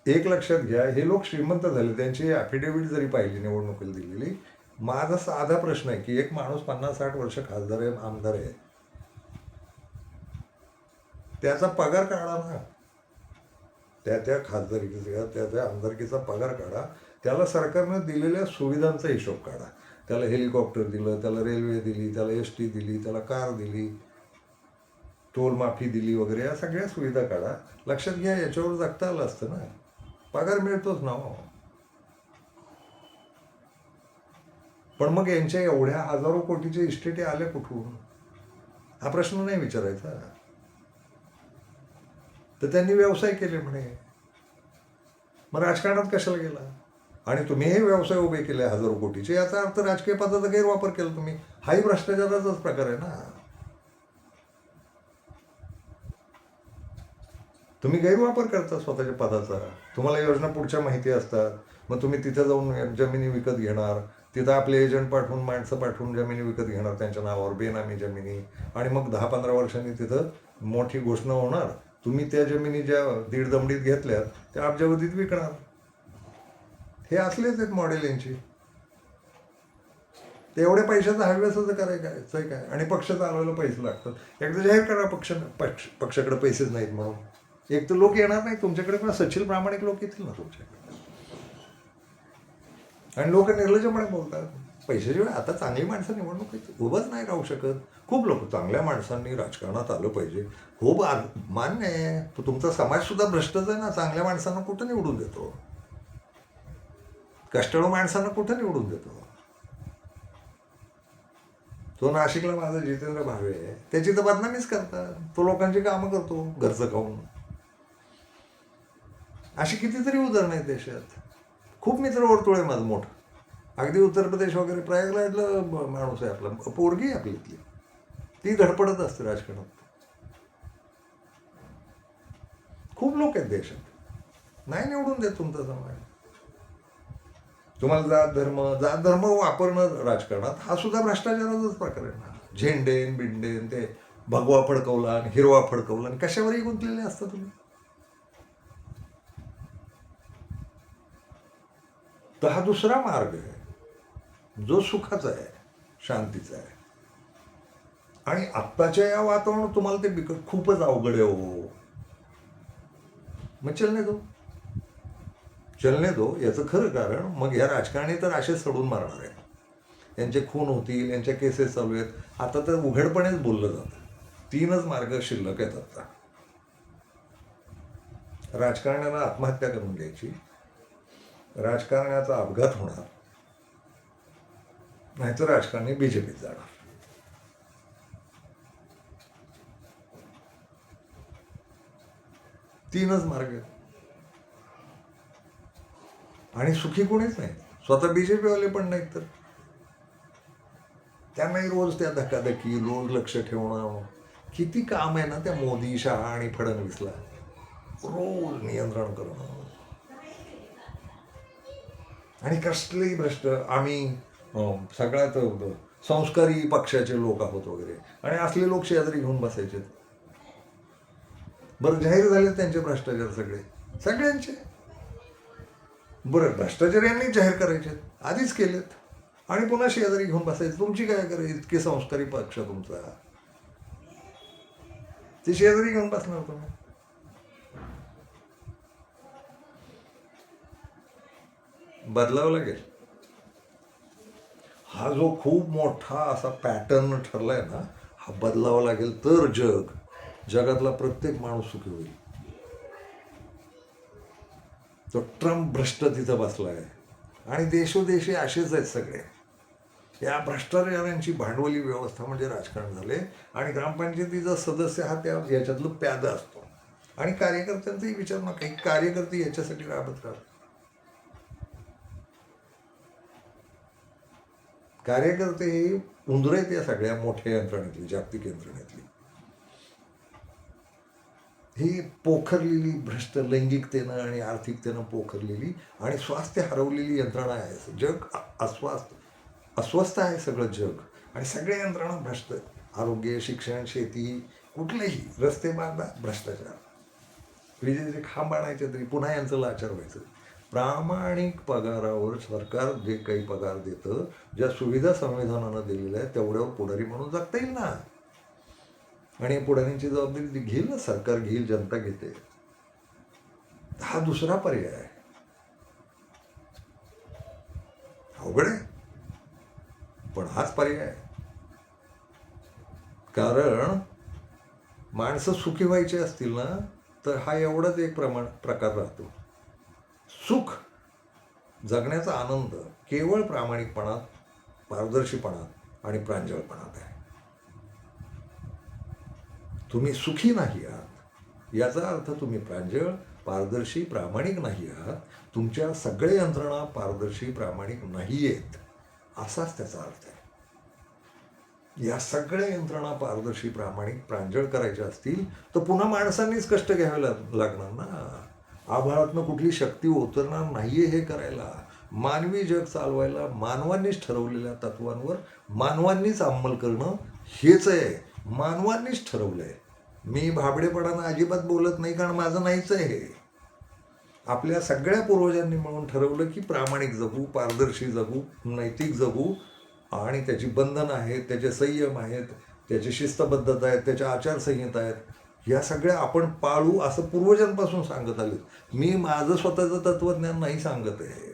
एक लक्षात घ्या, हे लोक श्रीमंत झाले, त्यांची ॲफिडेव्हिट जरी पाहिली निवडणुकीला दिलेली. माझा साधा प्रश्न आहे की एक माणूस 50-60 वर्ष खासदार आहे, आमदार आहे, त्याचा पगार काढा ना, त्या खासदारकीचा त्या आमदारकीचा पगार काढा, त्याला सरकारनं दिलेल्या सुविधांचा हिशोब काढा. त्याला हेलिकॉप्टर दिलं, त्याला रेल्वे दिली, त्याला एस.टी दिली, त्याला कार दिली, टोल माफी दिली वगैरे, या सगळ्या सुविधा काढा. लक्षात घ्या, याच्यावर जगता आलं असतं ना, पगार मिळतोच ना हो. पण मग यांच्या एवढ्या हजारो कोटीचे इस्टेटे आले कुठून, हा प्रश्न नाही विचारायचा. तर त्यांनी व्यवसाय केले म्हणे, मग राजकारणात कशाला गेला? आणि तुम्ही हे व्यवसाय उभे केले हजारो कोटीचे, याचा अर्थ राजकीय पदाचा गैरवापर केला तुम्ही. हाही भ्रष्टाचाराचाच प्रकार आहे ना. तुम्ही गैरवापर करता स्वतःच्या पदाचा. तुम्हाला योजना पुढच्या माहिती असतात, मग तुम्ही तिथं जाऊन जमिनी विकत घेणार, तिथं आपले एजंट पाठवून, माणसं पाठवून जमिनी विकत घेणार त्यांच्या नावावर, बेनामी जमिनी, आणि मग 10-15 वर्षांनी तिथं मोठी घोषणा होणार, तुम्ही त्या जमिनी ज्या 1.5 दमडीत घेतल्यात त्या अब्जावधीत विकणार. हे असलेच आहेत मॉडेल यांची. ते एवढ्या पैशाचं हव्यासाचं करायचं काय? आणि पक्ष चालवायला पैसे लागतात. एकदा जाहीर करा पक्षाकडे पैसेच नाहीत म्हणून. एक तर लोक येणार नाही तुमच्याकडे, पण सचिल प्रामाणिक लोक येतील ना तुमच्याकडे. आणि लोक निर्लज्जपणे बोलतात पैशाशिवाय. आता चांगली माणसं निवडणुकीत उभंच नाही राहू शकत. खूप लोक, चांगल्या माणसांनी राजकारणात आलं पाहिजे, हो मान्य आहे. तुमचा समाजसुद्धा भ्रष्टच आहे ना. चांगल्या माणसांना कुठं निवडून देतो? कष्टाळू माणसांना कुठं निवडून देतो? तो नाशिकला माझा जितेंद्र भावे आहे, त्याची तर बदनामीच करतात. तो लोकांची कामं करतो घरचं खाऊन. अशी कितीतरी उदाहरणं आहेत देशात. खूप मित्र वर्तुळ आहे माझं मोठं. अगदी उत्तर प्रदेश वगैरे, प्रयागराजला माणूस आहे आपला, पोरगी आहे आपली इथली, ती धडपडत असते राजकारणात. खूप लोक आहेत देशात, नाही निवडून देत तुमचा समाज. तुम्हाला जात धर्म वापरणं राजकारणात, हा सुद्धा भ्रष्टाचाराचाच प्रकार आहे ना. झेंडेन बिंडेन, ते भगवा फडकवला आणि हिरवा फडकवला, आणि कशावरही गुंतलेले असता तुम्ही. तर हा दुसरा मार्ग आहे जो सुखाचा आहे, शांतीचा आहे. आणि आत्ताच्या या वातावरणात तुम्हाला ते खूपच अवघड आहे हो. मग चलने दो याचं खरं कारण, मग या राजकारणी तर असे सडून मारणार आहेत. यांचे खून होतील, यांच्या केसेस चालू आहेत. आता तर उघडपणेच बोललं जातं. 3च मार्ग शिल्लक आहेत आता. राजकारण्याला आत्महत्या करून घ्यायची, राजकारण्याचा अपघात होणार, नाहीतर राजकारणी बीजेपीत जाणार. तीनच मार्ग आहेत. आणि सुखी कोणीच नाही, स्वतः बीजेपीवाले पण नाहीत. तर त्यांनाही रोज त्या धकाधकी, रोज लक्ष ठेवणं, किती काम आहे ना त्या मोदी, शहा आणि फडणवीसला. रोज नियंत्रण करणं. आणि कसलेही भ्रष्ट, आम्ही सगळ्यात संस्कारी पक्षाचे लोक आहोत वगैरे, आणि असले लोक शेजारी घेऊन बसायचे. बरं, जाहीर झाले त्यांचे भ्रष्टाचार सगळ्यांचे. बरं, भ्रष्टाचार यांनी जाहीर करायचे, आधीच केलेत, आणि पुन्हा शेजारी घेऊन बसायचे. तुमची काय करायची? इतके संस्कारी पक्ष तुमचा, ते शेजारी घेऊन बसणार तुम्ही. बदलावं लागेल. हा जो खूप मोठा असा पॅटर्न ठरलाय ना, हा बदलावा लागेल, तर जगातला प्रत्येक माणूस सुखी होईल. तो ट्रम्प भ्रष्ट तिथं बसलाय, आणि देशोदेशी असेच आहेत सगळे. या भ्रष्टाचारांची भांडवली व्यवस्था म्हणजे राजकारण झाले. आणि ग्रामपंचायतीचा सदस्य हा त्या याच्यातलं प्यादा असतो. आणि कार्यकर्त्यांचाही विचार ना, काही कार्यकर्ते याच्यासाठी राबत राहतात. कार्यकर्ते हे उंदरं आहेत या सगळ्या मोठ्या यंत्रणेतली, जागतिक यंत्रणेतली. ही पोखरलेली, भ्रष्ट, लैंगिकतेनं आणि आर्थिकतेनं पोखरलेली आणि स्वास्थ्य हरवलेली यंत्रणा आहे. जग अस्वस्थ आहे सगळं जग. आणि सगळे यंत्रणा भ्रष्ट. आरोग्य, शिक्षण, शेती, कुठलेही रस्ते बांधा भ्रष्टाचार. विजेचे खांब आणायचे तरी पुन्हा यांचं लाचार व्हायचं. प्रामाणिक पगारावर सरकार जे काही पगार देतं, ज्या सुविधा संविधानानं दिलेल्या आहेत तेवढ्यावर पुढारी म्हणून जगता येईल ना. आणि पुढाऱ्यांची जबाबदारी ती घेईल ना, सरकार घेईल, जनता घेते. हा दुसरा पर्याय आहे. अवघड आहे पण हाच पर्याय आहे. कारण माणसं सुखी व्हायची असतील ना तर हा एवढाच एक प्रकार राहतो. सुख, जगण्याचा आनंद केवळ प्रामाणिकपणात, पारदर्शीपणात आणि प्रांजळपणात आहे. तुम्ही सुखी नाही आहात याचा अर्थ तुम्ही प्रांजळ, पारदर्शी, प्रामाणिक नाही आहात. तुमच्या सगळे यंत्रणा पारदर्शी, प्रामाणिक नाही आहेत असाच त्याचा अर्थ आहे. या सगळ्या यंत्रणा पारदर्शी, प्रामाणिक, प्रांजळ करायच्या असतील तर पुन्हा माणसांनीच कष्ट घ्यावे लागणार ना. आभाळातनं कुठली शक्ती उतरणार नाहीये हे करायला. मानवी जग चालवायला मानवांनीच ठरवलेल्या तत्वांवर मानवांनीच अंमल करणं हेच आहे. मानवांनीच ठरवलंय. मी भाबडेपणानं अजिबात बोलत नाही कारण माझं नाहीच आहे हे. आपल्या सगळ्या पूर्वजांनी मिळून ठरवलं की प्रामाणिक जगू, पारदर्शी जगू, नैतिक जगू आणि त्याची बंधनं आहेत, त्याचे संयम आहेत, त्याची शिस्तबद्धता आहेत, त्याच्या आचारसंहिता आहेत. या सगळ्या आपण पाळू असं पूर्वजांपासून सांगत आले. मी माझं स्वतःचं तत्त्वज्ञान नाही सांगत आहे.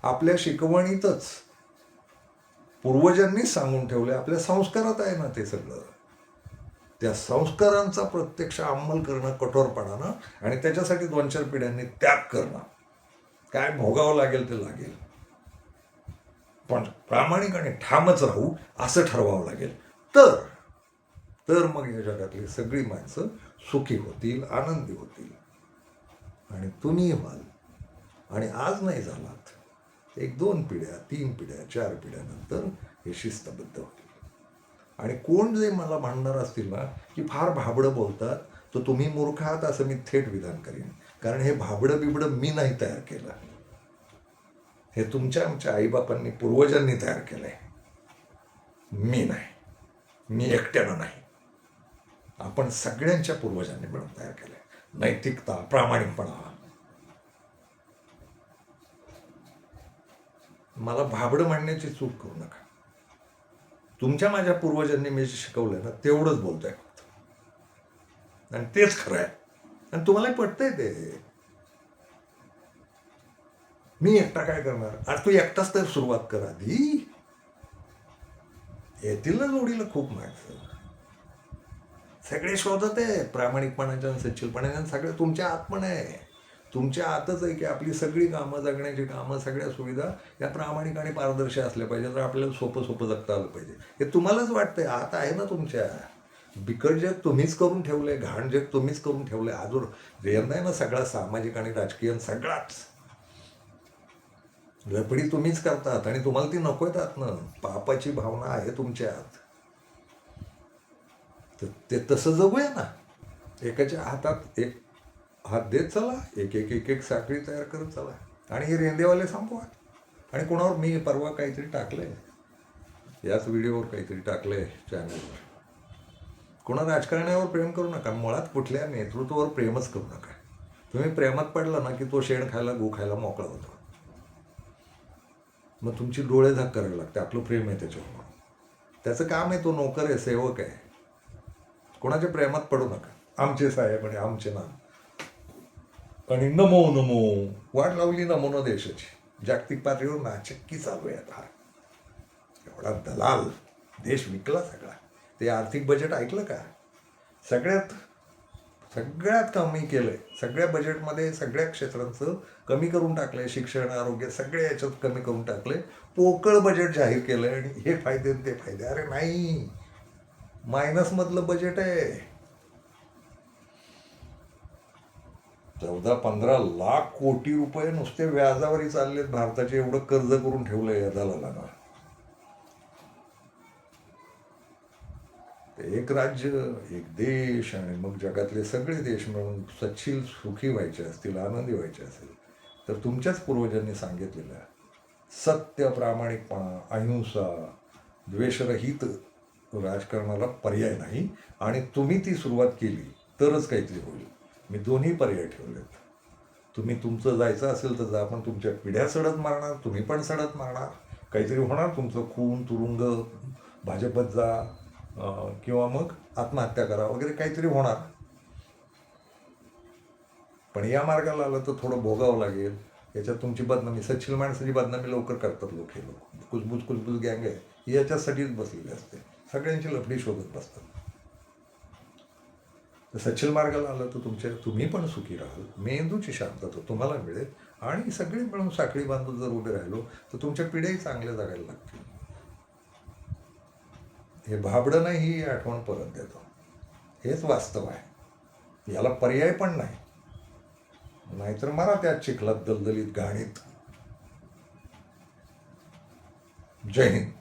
आपल्या शिकवणीतच पूर्वजांनीच सांगून ठेवले. आपल्या संस्कारात आहे ना ते सगळं. त्या संस्कारांचा प्रत्यक्ष अंमल करणं कठोरपणानं आणि त्याच्यासाठी 2-4 पिढ्यांनी त्याग करणं. काय भोगावं लागेल ते लागेल पण प्रामाणिक आणि ठामच राहू असं ठरवावं लागेल. तर मग या जगातली सगळी माणसं सुखी होतील, आनंदी होतील आणि तुम्ही व्हाल. आणि आज नाही झालात 1-2 पिढ्या, 3 पिढ्या, 4 पिढ्यानंतर हे शिस्तबद्ध होतील. आणि कोण जे मला म्हणणार असतील ना की फार भाबडं बोलतात तर तुम्ही मूर्ख आहात असं मी थेट विधान करीन. कारण हे भाबडं बिबडं मी नाही तयार केलं. हे तुमच्या आमच्या आईबापांनी, पूर्वजांनी तयार केलंय. मी नाही, मी एकट्यानं नाही. आपण सगळ्यांच्या पूर्वजांनी मिळून तयार केलंय. नैतिकता, प्रामाणिकपणा. मला भाबडं म्हणण्याची चूक करू नका. तुमच्या माझ्या पूर्वजांनी मी जे शिकवलंय ना तेवढंच बोलतोय फक्त आणि तेच खरं आहे आणि तुम्हालाही पटतंय ते. मी एकटा काय करणार? अरे तू एकटाच तर सुरुवात कर आधी. येतील ना जोडीला खूप माणसं. सगळे शोधत आहे प्रामाणिकपणाच्या आणि सच्चिलपणाच्या. सगळे तुमच्या आत पण आहे. तुमच्या आतच आहे की आपली सगळी कामं, जगण्याची कामं, सगळ्या सुविधा या प्रामाणिक आणि पारदर्शी असल्या पाहिजे. तर आपल्याला सोपं जगता आलं पाहिजे. हे तुम्हालाच वाटतंय. आत आहे ना तुमच्या. बिकट जग तुम्हीच करून ठेवलंय, घाण जग तुम्हीच करून ठेवलंय. अजून यंदा आहे ना सगळा सामाजिक आणि राजकीय सगळाच लपडी तुम्हीच करतात आणि तुम्हाला ती नको येतात ना. पापाची भावना आहे तुमच्यात. तर ते तसं जगूया ना. एकाच्या हातात एक हात देत चला, एक साखळी तयार करत चला आणि हे रेंदेवाले संपवा. आणि कोणावर मी परवा काहीतरी टाकलंय, याच व्हिडिओवर काहीतरी टाकलंय चॅनलवर, कोणा राजकारण्यावर प्रेम करू नका. मुळात कुठल्या नेतृत्वावर प्रेमच करू नका. तुम्ही प्रेमात पडला ना की तो शेण खायला, गू खायला मोकळा होतो. मग तुमची डोळे झाक करायला लागते. आपलं प्रेम आहे त्याच्यावर. त्याचं काम आहे, तो नोकर आहे, सेवक आहे. कोणाच्या प्रेमात पडू नका. आमचे साहेब आणि आमचे नाम आणि नमो नमो वाट लावली नमो देशाची. जागतिक पातळीवर नाचक्की चालू आहे आता. एवढा दलाल देश विकला सगळा. ते आर्थिक बजेट ऐकलं का? सगळ्यात कमी केलंय. सगळ्या बजेटमध्ये सगळ्या क्षेत्रांचं कमी करून टाकलंय. शिक्षण, आरोग्य सगळ्या याच्यात कमी करून टाकलंय. पोकळ बजेट जाहीर केलंय आणि हे फायदे ते फायदे. अरे नाही, मायनसमधलं बजेट आहे. 14-15 लाख कोटी रुपये नुसते व्याजावरही चाललेत भारताचे. एवढं कर्ज करून ठेवलंय या दलालांना. एक राज्य, एक देश आणि मग जगातले सगळे देश मिळून सच्चिल सुखी व्हायचे असतील, आनंदी व्हायचे असेल तर तुमच्याच पूर्वजांनी सांगितलेलं सत्य, प्रामाणिकपणा, अहिंसा, द्वेषरहित राजकारणाला पर्याय नाही आणि तुम्ही ती सुरुवात केली तरच काहीतरी होईल. मी दोन्ही पर्याय ठेवलेत. तुम्ही तुमचं जायचं असेल तर जा, पण तुमच्या पिढ्या सडत मारणार, तुम्ही पण सडत मारणार, काहीतरी होणार तुमचं, खून तुरुंग, भाजपत जा किंवा मग आत्महत्या करा वगैरे काहीतरी होणार. पण या मार्गाला आलं तर थोडं भोगावं लागेल. याच्यात तुमची बदनामी, सच्छील माणसाची बदनामी लवकर करतात लोक. हे लोक कुजबुज गँग आहे, ही याच्यासाठीच बसलेली असते, सगळ्यांची लफडी शोधत बसतात. तर सच्छील मार्गाला आलं तर तुम्ही पण सुखी राहाल, मेंदूची शांतता तुम्हाला मिळेल आणि सगळे मिळून साखळी बांधून जर उभे राहिलो तर तुमच्या पिढ्याही चांगल्या जगायला लागतील. हे भाबडं नाही, ही आठवण परत देतो. हेच वास्तव आहे, याला पर्याय पण नाही. नाहीतर मला त्या चिखलात दलदलीत घाणीत. जय हिंद.